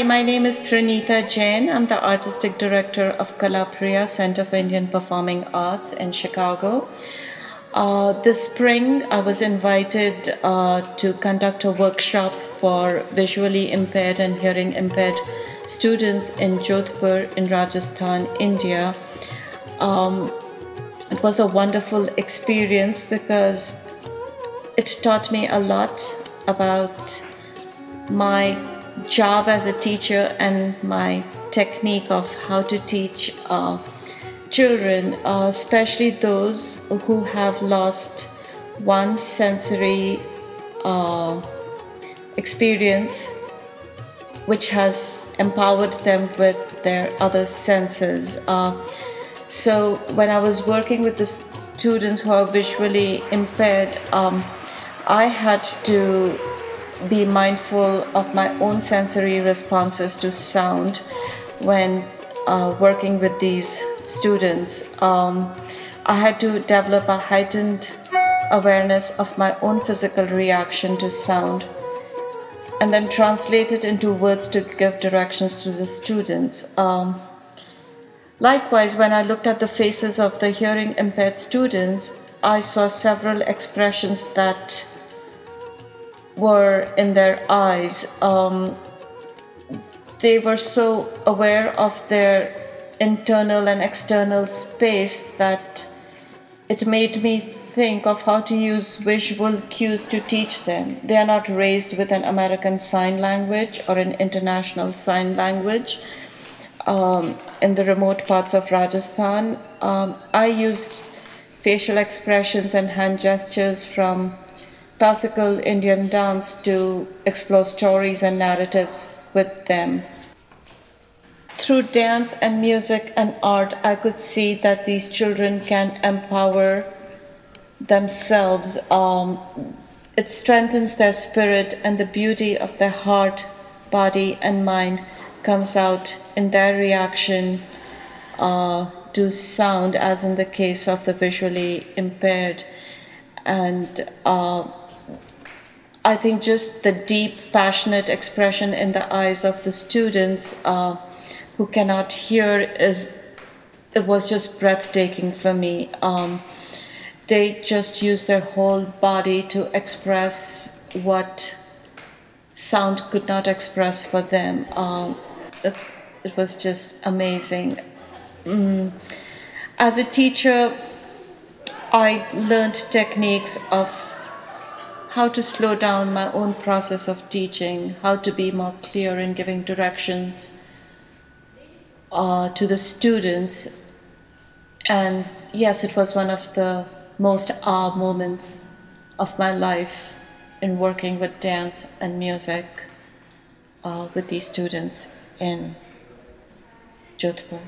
Hi, my name is Pranita Jain. I'm the Artistic Director of Kalapriya Center for Indian Performing Arts in Chicago. This spring, I was invited to conduct a workshop for visually impaired and hearing impaired students in Jodhpur in Rajasthan, India. It was a wonderful experience because it taught me a lot about my job as a teacher and my technique of how to teach children, especially those who have lost one sensory experience which has empowered them with their other senses. So when I was working with the students who are visually impaired, I had to be mindful of my own sensory responses to sound when working with these students. I had to develop a heightened awareness of my own physical reaction to sound and then translate it into words to give directions to the students. Likewise, when I looked at the faces of the hearing impaired students, I saw several expressions that were in their eyes. They were so aware of their internal and external space that it made me think of how to use visual cues to teach them. They are not raised with an American Sign Language or an International Sign Language. In the remote parts of Rajasthan, I used facial expressions and hand gestures from classical Indian dance to explore stories and narratives with them. Through dance and music and art, I could see that these children can empower themselves. It strengthens their spirit, and the beauty of their heart, body, and mind comes out in their reaction to sound, as in the case of the visually impaired. And I think just the deep, passionate expression in the eyes of the students who cannot hear it was just breathtaking for me. They just use their whole body to express what sound could not express for them. It was just amazing. As a teacher, I learned techniques of how to slow down my own process of teaching, how to be more clear in giving directions to the students. And yes, it was one of the most awe moments of my life in working with dance and music with these students in Jodhpur.